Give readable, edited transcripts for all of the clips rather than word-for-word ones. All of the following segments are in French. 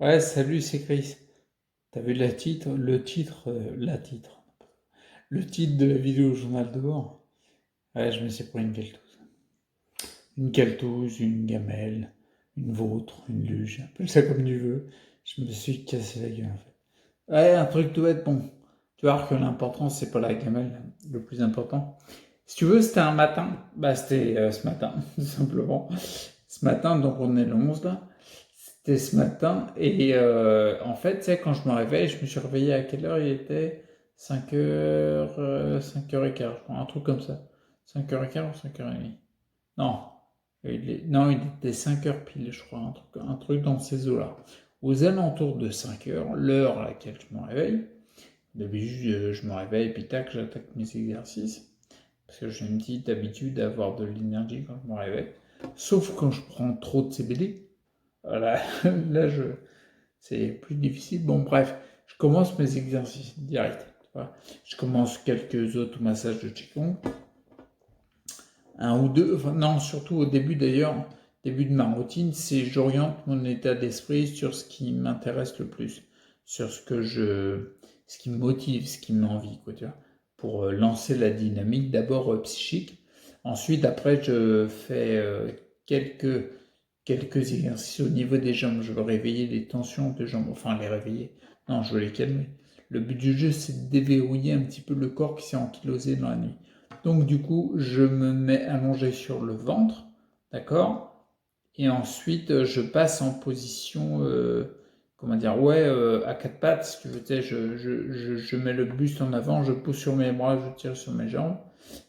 Ouais, salut, c'est Chris. T'as vu le titre de la vidéo journal de bord? Ouais, je me suis pris une keltouse. Une keltouse, une gamelle, une vôtre, une luge, appelle ça comme tu veux. Je me suis cassé la gueule en fait. Ouais, un truc tout bête, bon. Tu vois que l'important, c'est pas la gamelle, le plus important. Si tu veux, c'était un matin. Bah, c'était ce matin, tout simplement. Ce matin, donc on est le 11 là. C'était ce matin. Et en fait, tu sais, quand je me réveille, je me suis réveillé à quelle heure il était? 5h, 5h15, je crois, un truc comme ça. 5h15 ou 5h30? Non, non, il était 5h pile, je crois, un truc dans ces eaux-là. Aux alentours de 5h, l'heure à laquelle je me réveille, d'habitude, je me réveille, puis tac, j'attaque mes exercices. Parce que j'ai une petite habitude d'avoir de l'énergie quand je me réveille. Sauf quand je prends trop de CBD. Voilà, là, c'est plus difficile. Bon, bref, je commence mes exercices direct. Voilà. Je commence quelques automassages de Qigong. Un ou deux, enfin, non, surtout au début d'ailleurs, début de ma routine, c'est j'oriente mon état d'esprit sur ce qui m'intéresse le plus, sur ce qui me motive, ce qui m'envie, quoi, tu vois, pour lancer la dynamique, d'abord psychique. Ensuite, après, je fais quelques, quelques exercices au niveau des jambes. Je veux réveiller les tensions de jambes, enfin les réveiller. Non, je veux les calmer. Le but du jeu, c'est de déverrouiller un petit peu le corps qui s'est ankylosé dans la nuit. Donc du coup, je me mets allongé sur le ventre, d'accord? Et ensuite, je passe en position, comment dire, ouais, à quatre pattes, si tu veux, tu sais, je mets le buste en avant, je pousse sur mes bras, je tire sur mes jambes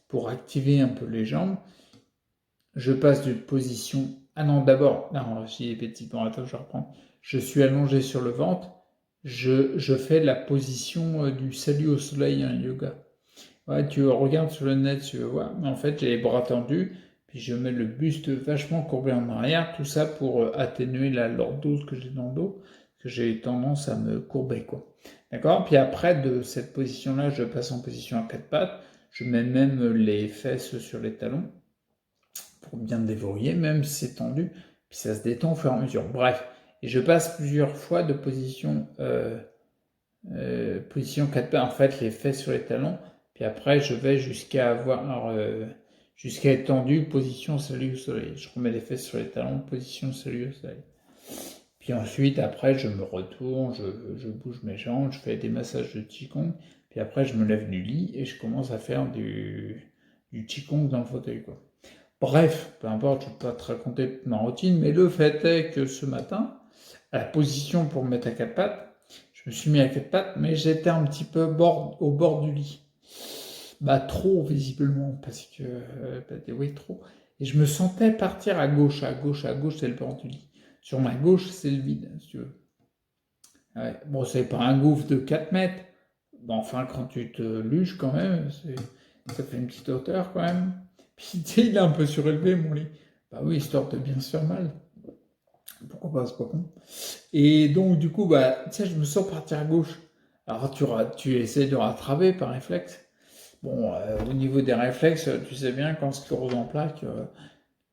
pour activer un peu les jambes. Je passe de position... Ah non, d'abord, non, j'y ai petit, bon, attends, je reprends. Je suis allongé sur le ventre, je fais la position du salut au soleil en yoga. Ouais, tu regardes sur le net, tu vois. Mais en fait, j'ai les bras tendus, puis je mets le buste vachement courbé en arrière, tout ça pour atténuer la lordose que j'ai dans le dos, que j'ai tendance à me courber, quoi. D'accord? Puis après, de cette position-là, je passe en position à quatre pattes. Je mets même les fesses sur les talons pour bien déverrouiller, même si c'est tendu, puis ça se détend au fur et à mesure. Bref, et je passe plusieurs fois de position 4 pas, en fait, les fesses sur les talons, puis après, je vais jusqu'à avoir, jusqu'à être tendu, position salut au soleil. Je remets les fesses sur les talons, position salut au soleil. Puis ensuite, après, je me retourne, je bouge mes jambes, je fais des massages de Qigong, puis après, je me lève du lit et je commence à faire du Qigong dans le fauteuil, quoi. Bref, peu importe, je ne vais pas te raconter toute ma routine, mais le fait est que ce matin, à la position pour me mettre à quatre pattes, je me suis mis à quatre pattes, mais j'étais un petit peu au bord du lit. Bah trop visiblement, parce que bah, oui trop. Et je me sentais partir à gauche, à gauche, à gauche, c'est le bord du lit. Sur ma gauche, c'est le vide, si tu veux. Ouais. Bon, c'est pas un gouffre de 4 mètres. Bon, enfin, quand tu te luges quand même, ça fait une petite hauteur quand même. Puis tu sais, il est un peu surélevé mon lit. Bah oui, histoire de bien se faire mal. Pourquoi pas, c'est pas con. Et donc, du coup, bah, tu sais, je me sens partir à gauche. Alors, tu essaies de rattraper par réflexe. Bon, au niveau des réflexes, tu sais bien qu'en sclérose en plaques,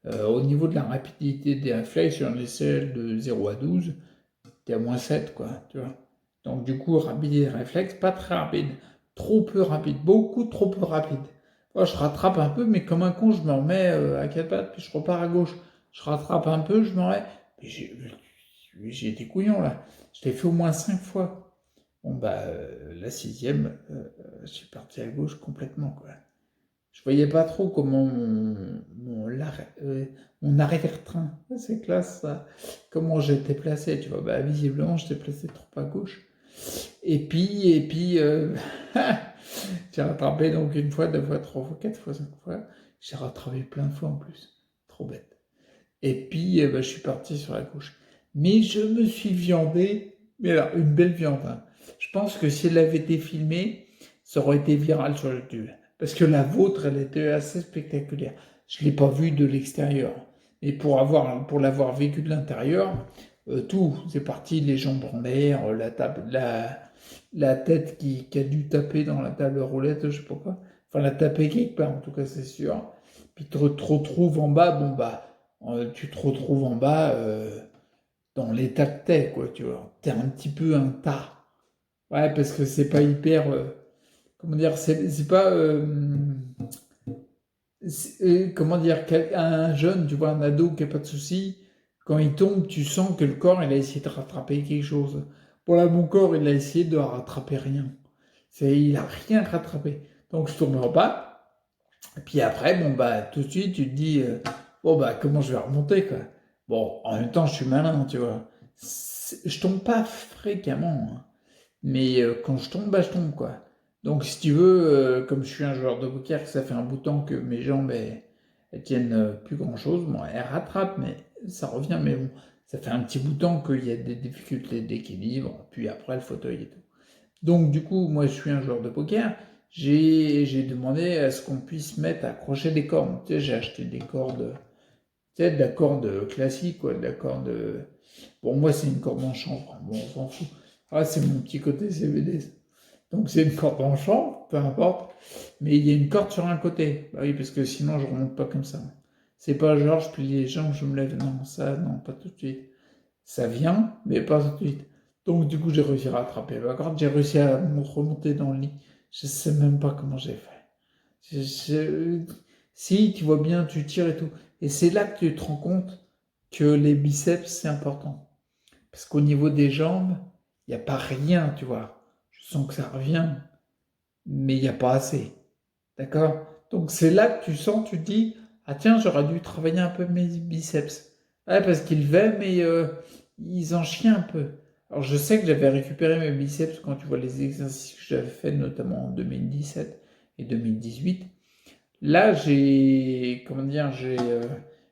au niveau de la rapidité des réflexes, sur une échelle de 0 à 12, t'es à -7, quoi, tu vois. Donc, du coup, rapidité des réflexes, pas très rapide. Trop peu rapide, beaucoup trop peu rapide. Moi, je rattrape un peu, mais comme un con, je me remets à quatre pattes, puis je repars à gauche. Je rattrape un peu, je me remets. Puis j'ai été couillon, là. Je l'ai fait au moins 5 fois. Bon, bah, la sixième, je suis parti à gauche complètement, quoi. Je voyais pas trop comment mon arrière-train, c'est classe ça, comment j'étais placé, tu vois. Bah, visiblement, j'étais placé trop à gauche. Et puis, j'ai rattrapé donc une fois, deux fois, trois fois, quatre fois, cinq fois. J'ai rattrapé plein de fois en plus. Trop bête. Et puis, bah, je suis parti sur la gauche. Mais je me suis viandé, mais alors, une belle viande, hein. Je pense que si elle avait été filmée, ça aurait été viral sur YouTube. Parce que la vôtre, elle était assez spectaculaire. Je ne l'ai pas vue de l'extérieur. Et pour l'avoir vécu de l'intérieur, tout, c'est parti, les jambes en l'air, la tête qui a dû taper dans la table roulette, je sais pas quoi. Enfin, la taper quelque part, en tout cas, c'est sûr. Puis tu te retrouves en bas, bon bah, tu te retrouves en bas, dans l'état que t'es, quoi, tu vois. T'es un petit peu un tas. Ouais, parce que c'est pas hyper. Comment dire, c'est pas. Comment dire, un jeune, tu vois, un ado qui a pas de soucis, quand il tombe, tu sens que le corps, il a essayé de rattraper quelque chose. Bon, là, mon corps, il a essayé de rattraper rien. Il a rien rattrapé. Donc, je tourne en bas. Et puis après, bon, bah, tout de suite, tu te dis, bon, bah, comment je vais remonter, quoi. Bon, en même temps, je suis malin, tu vois. Je tombe pas fréquemment, hein. Mais quand je tombe, bah, je tombe, quoi. Donc, si tu veux, comme je suis un joueur de poker, que ça fait un bout de temps que mes jambes, elles tiennent plus grand-chose. Bon, elles rattrapent, mais ça revient. Mais bon, ça fait un petit bout de temps qu'il y a des difficultés d'équilibre. Puis après, le fauteuil et tout. Donc, du coup, moi, je suis un joueur de poker. J'ai demandé à ce qu'on puisse mettre, accrocher des cordes. Tu sais, j'ai acheté des cordes, tu sais, de la corde classique, quoi, de la corde. Bon, moi, c'est une corde en chanvre. Bon, on s'en fout. Ah, c'est mon petit côté CBD. Donc, c'est une corde en chanvre, peu importe. Mais il y a une corde sur un côté. Bah oui, parce que sinon, je remonte pas comme ça. C'est pas genre, je plie les jambes, je me lève. Non, ça, non, pas tout de suite. Ça vient, mais pas tout de suite. Donc, du coup, j'ai réussi à rattraper la corde. J'ai réussi à me remonter dans le lit. Je sais même pas comment j'ai fait. Si, tu vois bien, tu tires et tout. Et c'est là que tu te rends compte que les biceps, c'est important. Parce qu'au niveau des jambes, il n'y a pas rien, tu vois. Je sens que ça revient, mais il n'y a pas assez. D'accord? Donc c'est là que tu sens, tu te dis, ah tiens, j'aurais dû travailler un peu mes biceps. Ouais, parce qu'ils levaient, mais ils en chiaient un peu. Alors je sais que j'avais récupéré mes biceps quand tu vois les exercices que j'avais fait, notamment en 2017 et 2018. Là, comment dire,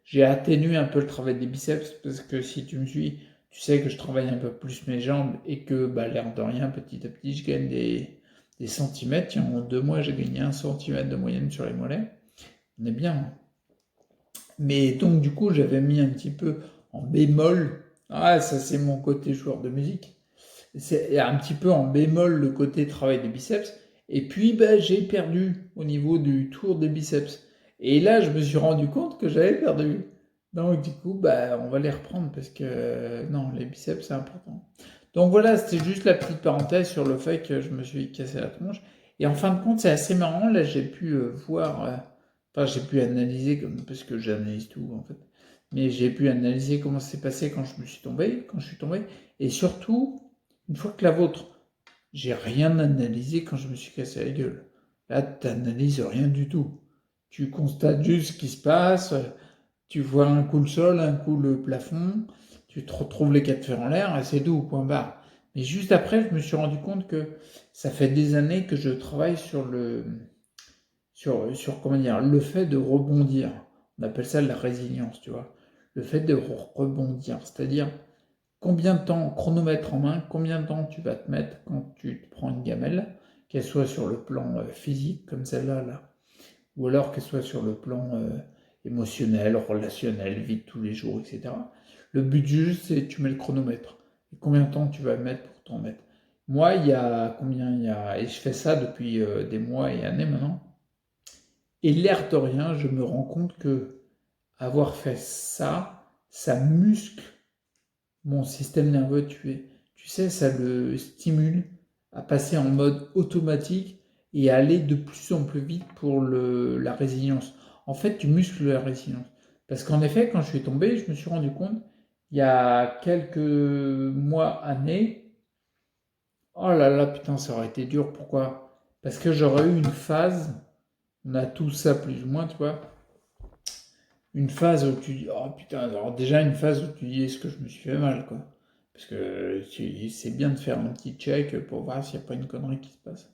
j'ai atténué un peu le travail des biceps parce que si tu me suis, tu sais que je travaille un peu plus mes jambes et que, bah, l'air de rien, petit à petit, je gagne des centimètres. Tiens, en 2 mois, j'ai gagné 1 centimètre de moyenne sur les mollets. On est bien, hein. Mais donc, du coup, j'avais mis un petit peu en bémol. Ah, ça, c'est mon côté joueur de musique. C'est un petit peu en bémol le côté travail des biceps. Et puis, bah, j'ai perdu au niveau du tour des biceps. Et là, je me suis rendu compte que j'avais perdu. Donc, du coup, bah, on va les reprendre parce que non, les biceps, c'est important. Donc voilà, c'était juste la petite parenthèse sur le fait que je me suis cassé la tronche. Et en fin de compte, c'est assez marrant. Là, j'ai pu voir, enfin, j'ai pu analyser, parce que j'analyse tout en fait. Mais j'ai pu analyser comment ça s'est passé quand je me suis tombé, quand je suis tombé. Et surtout, une fois que la vôtre, j'ai rien analysé quand je me suis cassé la gueule. Là, tu n'analyses rien du tout. Tu constates juste ce qui se passe, tu vois un coup le sol, un coup le plafond, tu te retrouves les quatre fers en l'air et c'est tout, point barre. Mais juste après, je me suis rendu compte que ça fait des années que je travaille sur comment dire, le fait de rebondir. On appelle ça la résilience, tu vois. Le fait de rebondir, c'est-à-dire combien de temps, chronomètre en main, combien de temps tu vas te mettre quand tu te prends une gamelle, qu'elle soit sur le plan physique comme celle-là, là, ou alors qu'elle soit sur le plan émotionnel, relationnel, vie de tous les jours, etc. Le but du jeu, c'est tu mets le chronomètre. Et combien de temps tu vas mettre pour t'en mettre. Moi, il y a combien il y a, et je fais ça depuis des mois et années maintenant, et l'air de rien, je me rends compte que avoir fait ça, ça muscle mon système nerveux, tu sais, ça le stimule à passer en mode automatique et à aller de plus en plus vite pour la résilience. En fait, tu muscles la résilience. Parce qu'en effet, quand je suis tombé, je me suis rendu compte, il y a quelques mois, années, oh là là, putain, ça aurait été dur. Pourquoi? Parce que j'aurais eu une phase, on a tous ça plus ou moins, tu vois, une phase où tu dis, oh putain, alors déjà une phase où tu dis, est-ce que je me suis fait mal, quoi. Parce que c'est bien de faire un petit check pour voir s'il n'y a pas une connerie qui se passe.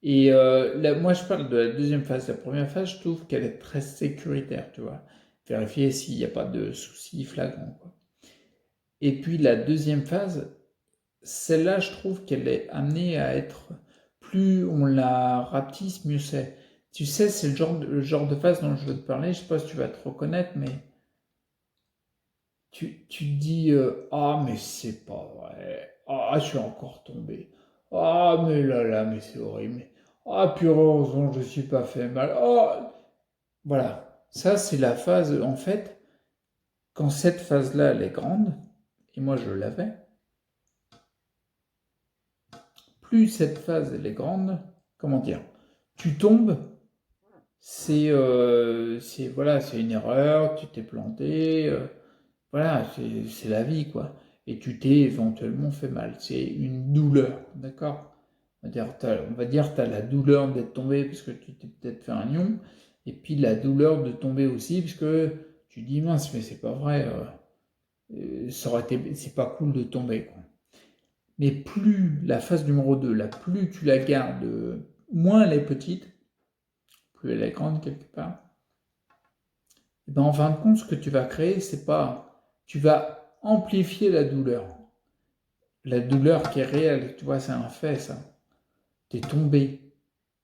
Et là, moi, je parle de la deuxième phase. La première phase, je trouve qu'elle est très sécuritaire, tu vois. Vérifier s'il n'y a pas de soucis flagrants, quoi. Et puis la deuxième phase, celle-là, je trouve qu'elle est amenée à être, plus on la rapetisse, mieux c'est. Tu sais, c'est le genre de phase dont je veux te parler. Je sais pas si tu vas te reconnaître, mais tu te dis ah, mais c'est pas vrai. Ah, je suis encore tombé. Ah, mais là, mais c'est horrible. Ah, puis heureusement, je ne suis pas fait mal. Ah, voilà. Ça, c'est la phase, en fait, quand cette phase-là, elle est grande, et moi je l'avais, plus cette phase elle est grande, comment dire, tu tombes, voilà, c'est une erreur, tu t'es planté, voilà, c'est la vie, quoi. Et tu t'es éventuellement fait mal. C'est une douleur, d'accord? On va dire, t'as la douleur d'être tombé parce que tu t'es peut-être fait un lion, et puis la douleur de tomber aussi parce que tu dis mince, mais c'est pas vrai, c'est pas cool de tomber, quoi. Mais plus la phase numéro 2, là, plus tu la gardes, moins elle est petite, plus elle est grande quelque part. Et ben en fin de compte, ce que tu vas créer, c'est pas, tu vas amplifier la douleur. La douleur qui est réelle, tu vois, c'est un fait, ça. T'es tombé.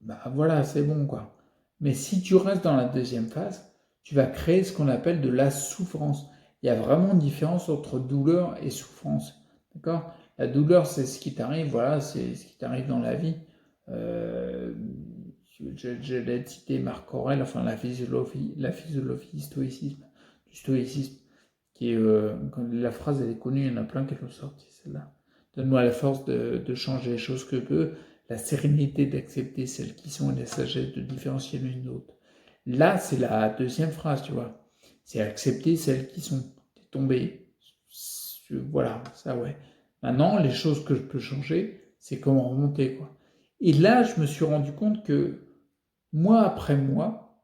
Bah voilà, c'est bon, quoi. Mais si tu restes dans la deuxième phase, tu vas créer ce qu'on appelle de la souffrance. Il y a vraiment une différence entre douleur et souffrance. D'accord? La douleur, c'est ce qui t'arrive, voilà, c'est ce qui t'arrive dans la vie. Euh, je l'ai cité Marc Aurèle, enfin la philosophie du stoïcisme, qui est, la phrase elle est connue, il y en a plein qui l'ont sorti, celle-là. Donne-moi la force de changer les choses que peu, la sérénité d'accepter celles qui sont et la sagesse de différencier l'une d'autre. Là, c'est la deuxième phrase, tu vois. C'est accepter celles qui sont. T'es tombé. Voilà, ça ouais. Maintenant, les choses que je peux changer, c'est comment remonter, quoi. Et là, je me suis rendu compte que mois après mois,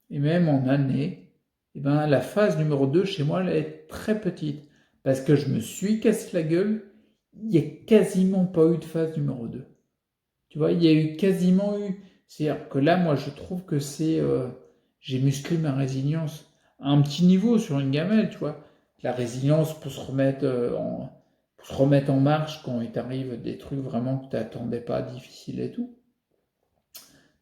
et même en année, eh ben, la phase numéro 2 chez moi, elle est très petite. Parce que je me suis cassé la gueule, il n'y a quasiment pas eu de phase numéro 2. Tu vois, il y a eu quasiment eu. C'est-à-dire que là, moi, je trouve que c'est. J'ai musclé ma résilience à un petit niveau sur une gamelle, tu vois. La résilience pour se remettre en marche quand il t'arrive des trucs vraiment que tu n'attendais pas, difficiles et tout.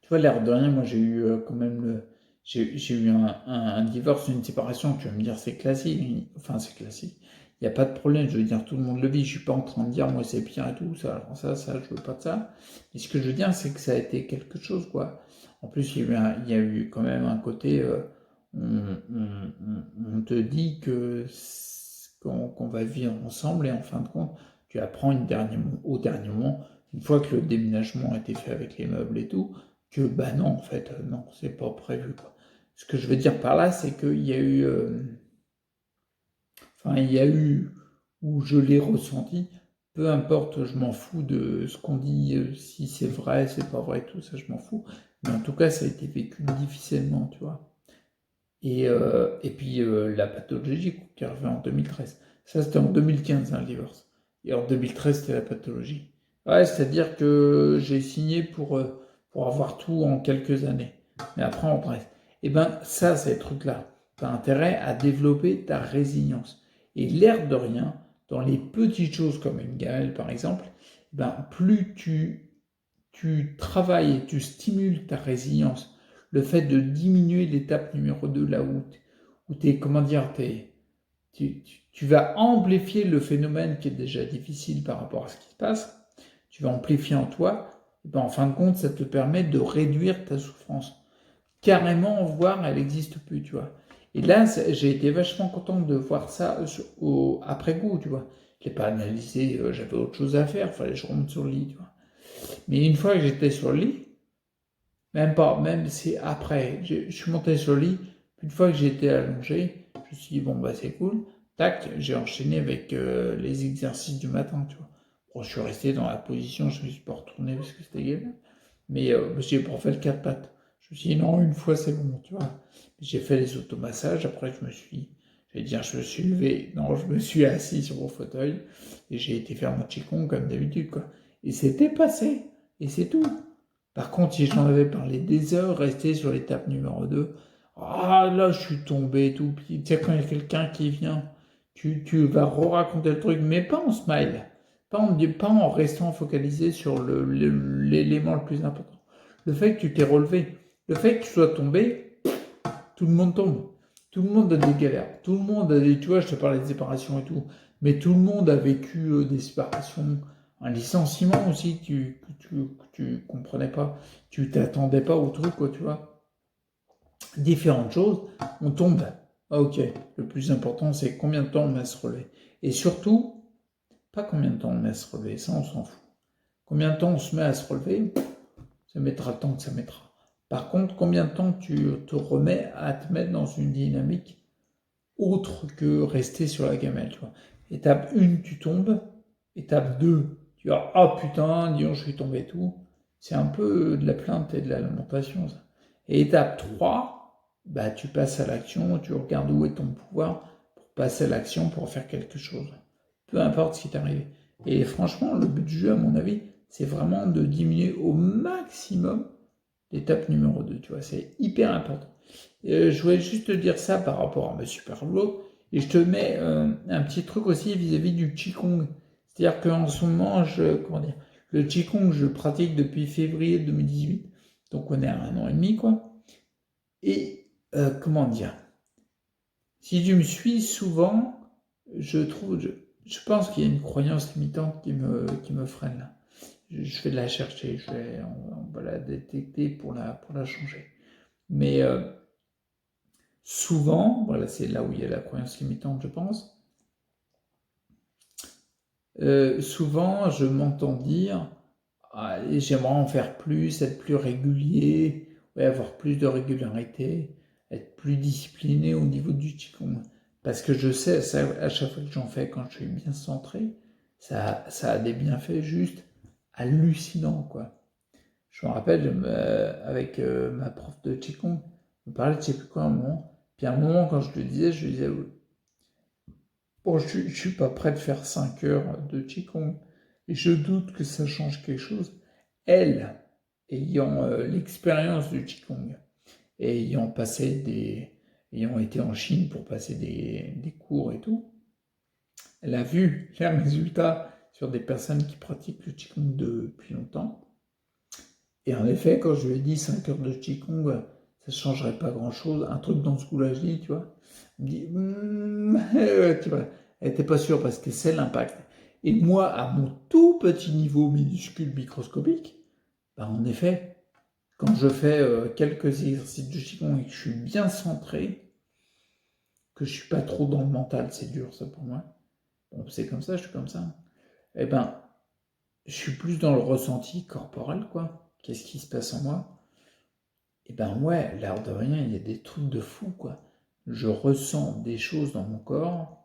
Tu vois, l'air de rien, moi, j'ai eu quand même J'ai eu un divorce, une séparation, tu vas me dire c'est classique, enfin c'est classique, il n'y a pas de problème, je veux dire tout le monde le vit, je suis pas en train de dire moi c'est pire et tout, ça, alors ça, je veux pas de ça, mais ce que je veux dire c'est que ça a été quelque chose quoi. En plus il y a eu quand même un côté, on te dit qu'on va vivre ensemble et en fin de compte tu apprends au dernier moment, une fois que le déménagement a été fait avec les meubles et tout, que bah non en fait, non c'est pas prévu quoi. Ce que je veux dire par là, c'est qu'il y a eu, enfin, il y a eu, où je l'ai ressenti, peu importe, je m'en fous de ce qu'on dit, si c'est vrai, c'est pas vrai, tout ça, je m'en fous. Mais en tout cas, ça a été vécu difficilement, tu vois. Et puis, la pathologie qui est arrivée en 2013. Ça, c'était en 2015, hein, le divorce. Et en 2013, c'était la pathologie. Ouais, c'est-à-dire que j'ai signé pour avoir tout en quelques années. Mais après, on reste. Et ben, ça, ces trucs-là, tu as intérêt à développer ta résilience. Et l'air de rien, dans les petites choses comme une gamelle, par exemple, ben, plus tu travailles et tu stimules ta résilience, le fait de diminuer l'étape numéro 2, là où t'es, comment dire, tu vas amplifier le phénomène qui est déjà difficile par rapport à ce qui se passe, tu vas amplifier en toi, et ben en fin de compte, ça te permet de réduire ta souffrance. Carrément, voire elle n'existe plus, tu vois. Et là, j'ai été vachement content de voir ça après coup, tu vois. Je l'ai pas analysé, j'avais autre chose à faire, fallait que je remonte sur le lit, tu vois. Mais une fois que j'étais sur le lit, même pas, même si après, je suis monté sur le lit, une fois que j'étais allongé, je me suis dit, bon, bah c'est cool. Tac, j'ai enchaîné avec les exercices du matin, tu vois. Bon, je suis resté dans la position, je me suis pas retourné parce que c'était galère. Mais j'ai pas fait le quatre pattes. Je me suis dit, non, une fois c'est bon, tu vois. J'ai fait les automassages, après je me suis levé, non, je me suis assis sur mon fauteuil et j'ai été faire mon qigong comme d'habitude, quoi. Et c'était passé, et c'est tout. Par contre, si j'en avais parlé des heures, resté sur l'étape numéro 2, ah là, je suis tombé et tout. Puis, tu sais, quand il y a quelqu'un qui vient, tu vas re-raconter le truc, mais pas en smile, pas en restant focalisé sur l'élément le plus important. Le fait que tu t'es relevé, le fait que tu sois tombé, tout le monde tombe. Tout le monde a des galères. Tout le monde a des. Tu vois, je te parlais de séparation et tout. Mais tout le monde a vécu des séparations. Un licenciement aussi que tu comprenais pas. Tu t'attendais pas au truc, quoi, tu vois. Différentes choses. On tombe. Ah, ok. Le plus important, c'est combien de temps on va se relever. Et surtout, pas combien de temps on met à se relever, ça on s'en fout. Combien de temps on se met à se relever, ça mettra le temps que ça mettra. Par contre, combien de temps tu te remets à te mettre dans une dynamique autre que rester sur la gamelle, tu vois. Étape 1, tu tombes. Étape 2, tu vas, ah putain, disons, je suis tombé et tout. C'est un peu de la plainte et de la lamentation, ça. Et étape 3, bah, tu passes à l'action, tu regardes où est ton pouvoir pour passer à l'action, pour faire quelque chose. Peu importe ce qui t'arrive. Et franchement, le but du jeu, à mon avis, c'est vraiment de diminuer au maximum l'étape numéro 2, tu vois. C'est hyper important. Je voulais juste te dire ça par rapport à mes super boulot. Et je te mets un petit truc aussi vis-à-vis du Qigong. C'est-à-dire qu'en ce moment, le Qigong, je pratique depuis février 2018. Donc on est à 1 an et demi, quoi. Et comment dire, si tu me suis souvent, je pense qu'il y a une croyance limitante qui me freine là. Je vais la chercher, on va la détecter pour la changer. Mais souvent, voilà, c'est là où il y a la croyance limitante, je pense. Souvent, je m'entends dire, ah, j'aimerais en faire plus, être plus régulier, ouais, avoir plus de régularité, être plus discipliné au niveau du Qigong. Parce que je sais, ça, à chaque fois que j'en fais, quand je suis bien centré, ça a des bienfaits juste hallucinants, quoi. Je me rappelle, avec ma prof de Qigong, on parlait de je sais plus quoi à un moment. Puis à un moment, quand je lui disais, bon, je suis pas prêt de faire 5 heures de Qigong. Et je doute que ça change quelque chose. Elle, ayant l'expérience du Qigong, et ayant été en Chine pour passer des cours et tout, elle a vu les résultats sur des personnes qui pratiquent le Qigong depuis longtemps. Et en effet, quand je lui ai dit 5 heures de Qigong, ça ne changerait pas grand-chose, un truc dans ce goût-là, je dis, tu vois, elle me dit, tu vois, elle n'était pas sûre parce que c'est l'impact. Et moi, à mon tout petit niveau minuscule microscopique, bah en effet, quand je fais quelques exercices de Qigong et que je suis bien centré, que je suis pas trop dans le mental, c'est dur ça pour moi. Bon, c'est comme ça, je suis comme ça. Eh ben, je suis plus dans le ressenti corporel, quoi. Qu'est-ce qui se passe en moi? Et ben ouais, l'air de rien, il y a des trucs de fou, quoi. Je ressens des choses dans mon corps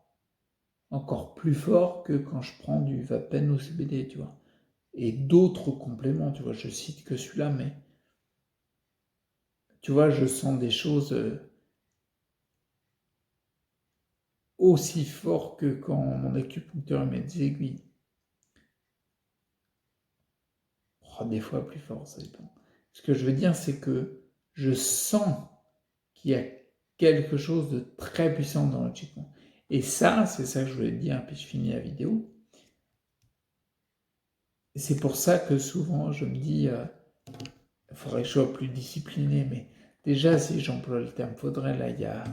encore plus fort que quand je prends du Vapen ou CBD, tu vois. Et d'autres compléments, tu vois, je cite que celui-là, mais tu vois, je sens des choses aussi fort que quand mon acupuncteur met des aiguilles. Oh, des fois plus fort, ça dépend. Ce que je veux dire, c'est que je sens qu'il y a quelque chose de très puissant dans le Qigong. Et ça, c'est ça que je voulais te dire, puis je finis la vidéo. Et c'est pour ça que souvent je me dis, il faudrait que je sois plus discipliné, mais déjà, si j'emploie le terme faudrait, là, il y a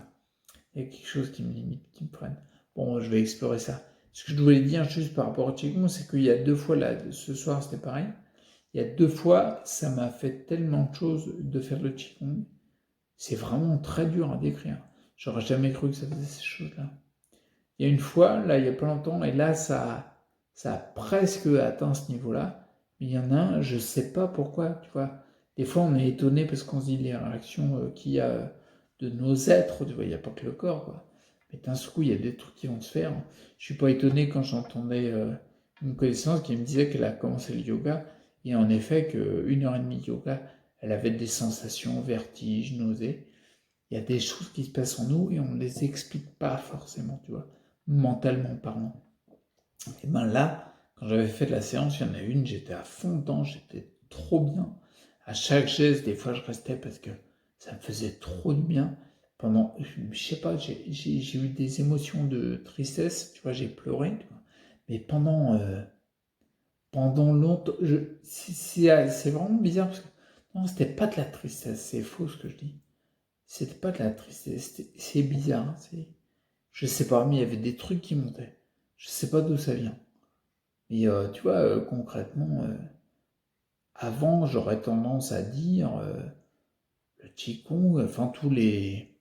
quelque chose qui me limite, qui me freine. Bon, je vais explorer ça. Ce que je voulais dire juste par rapport au Qigong, c'est qu'il y a 2 fois, là, ce soir, c'était pareil. Il y a 2 fois, ça m'a fait tellement de choses de faire le Qigong. C'est vraiment très dur à décrire. J'aurais jamais cru que ça faisait ces choses-là. Il y a une fois, là, il n'y a pas longtemps, et là, ça a presque atteint ce niveau-là. Mais il y en a un, je ne sais pas pourquoi, tu vois. Des fois, on est étonné parce qu'on se dit les réactions qu'il y a de nos êtres, tu vois, il n'y a pas que le corps, quoi. Mais d'un coup, il y a des trucs qui vont se faire. Je suis pas étonné quand j'entendais une connaissance qui me disait qu'elle a commencé le yoga, et en effet, qu'une heure et demie de yoga, elle avait des sensations, vertiges, nausées. Il y a des choses qui se passent en nous et on ne les explique pas forcément, tu vois, mentalement parlant. Et ben là, quand j'avais fait la séance, il y en a une, j'étais à fond dedans, j'étais trop bien. À chaque geste, des fois, je restais parce que ça me faisait trop de bien. Pendant, je sais pas, j'ai eu des émotions de tristesse, tu vois, j'ai pleuré, tu vois. Mais pendant longtemps, c'est vraiment bizarre parce que non, c'était pas de la tristesse, c'est faux ce que je dis. C'était pas de la tristesse, c'est bizarre, hein, je sais pas, mais il y avait des trucs qui montaient. Je sais pas d'où ça vient. Mais tu vois, concrètement, avant, j'aurais tendance à dire le Qigong, enfin tous les.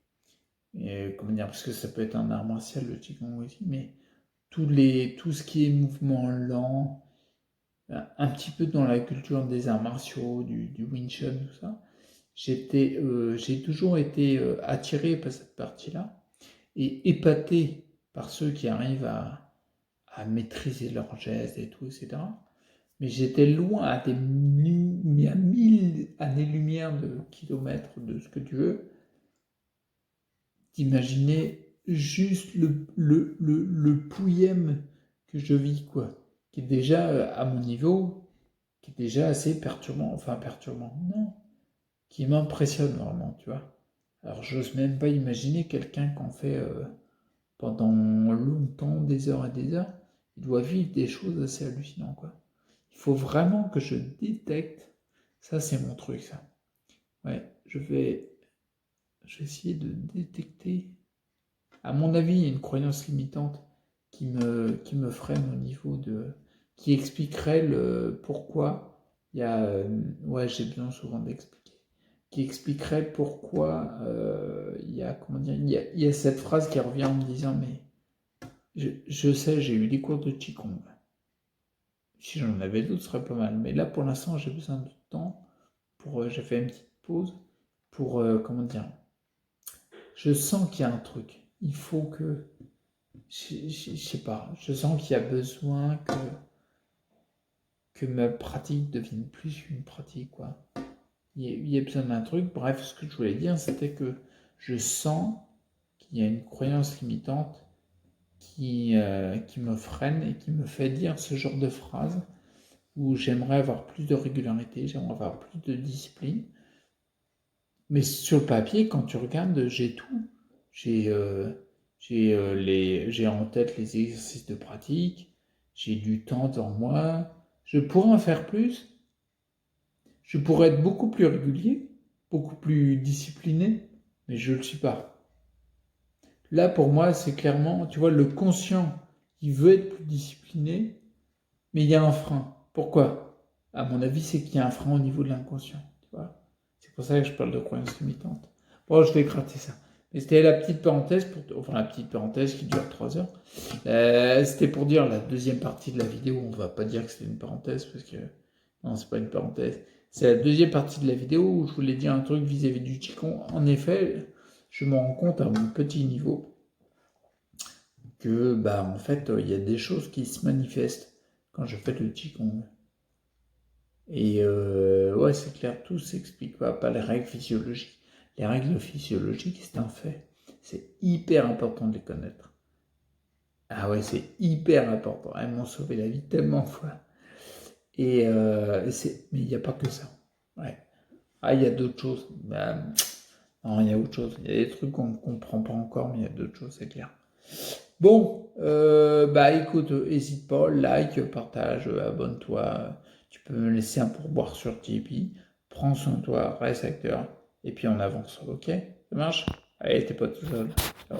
Comment dire, parce que ça peut être un art martial, le Qigong aussi, mais tout ce qui est mouvement lent, un petit peu dans la culture des arts martiaux, du Wing Chun, tout ça. J'ai toujours été attiré par cette partie-là et épaté par ceux qui arrivent à maîtriser leurs gestes et tout, etc. Mais j'étais loin à à 1000 années-lumière de kilomètres de ce que tu veux, d'imaginer juste le pouillème que je vis, quoi, qui est déjà à mon niveau, qui est déjà assez perturbant, enfin perturbant, non, qui m'impressionne vraiment, tu vois. Alors j'ose même pas imaginer quelqu'un qui en fait pendant longtemps, des heures et des heures, il doit vivre des choses assez hallucinantes, quoi. Il faut vraiment que je détecte, ça c'est mon truc, ça. Ouais, je vais essayer de détecter. À mon avis, il y a une croyance limitante qui me freine au niveau de. Qui expliquerait le pourquoi il y a. Ouais, j'ai besoin souvent d'expliquer. Qui expliquerait pourquoi il y a. Comment dire, il y a cette phrase qui revient en me disant mais. Je sais, j'ai eu des cours de Qigong. Si j'en avais d'autres, ce serait pas mal. Mais là, pour l'instant, j'ai besoin de temps pour. J'ai fait une petite pause pour. Comment dire. Je sens qu'il y a un truc. Il faut que. Je sais pas. Je sens qu'il y a besoin que ma pratique devienne plus une pratique, quoi. Il y a besoin d'un truc. Bref, ce que je voulais dire, c'était que je sens qu'il y a une croyance limitante qui me freine et qui me fait dire ce genre de phrase où j'aimerais avoir plus de régularité, j'aimerais avoir plus de discipline. Mais sur le papier, quand tu regardes, j'ai tout. J'ai j'ai en tête les exercices de pratique, j'ai du temps devant moi, je pourrais en faire plus, je pourrais être beaucoup plus régulier, beaucoup plus discipliné, mais je ne le suis pas. Là, pour moi, c'est clairement, tu vois, le conscient qui veut être plus discipliné, mais il y a un frein. Pourquoi? À mon avis, c'est qu'il y a un frein au niveau de l'inconscient. Tu vois, c'est pour ça que je parle de croyances limitantes. Bon, je vais gratter ça. Mais c'était la petite parenthèse, enfin la petite parenthèse qui dure 3 heures. C'était pour dire la deuxième partie de la vidéo. On va pas dire que c'était une parenthèse parce que non, c'est pas une parenthèse. C'est la deuxième partie de la vidéo où je voulais dire un truc vis-à-vis du Qigong. En effet, je me rends compte à mon petit niveau que, bah, en fait, il y a des choses qui se manifestent quand je fais le Qigong. Et ouais, c'est clair, tout s'explique pas les règles physiologiques. Les règles physiologiques, c'est un fait. C'est hyper important de les connaître. Ah ouais, c'est hyper important. Elles m'ont sauvé la vie tellement de fois. Et mais il n'y a pas que ça. Ouais. Ah, il y a d'autres choses. Bah, non, il y a autre chose. Il y a des trucs qu'on ne comprend pas encore, mais il y a d'autres choses, c'est clair. Bon, bah écoute, n'hésite pas, like, partage, abonne-toi. Tu peux me laisser un pourboire sur Tipeee. Prends soin de toi, reste acteur. Et puis on avance, ok? Ça marche? Allez, t'es pas tout seul. Ciao.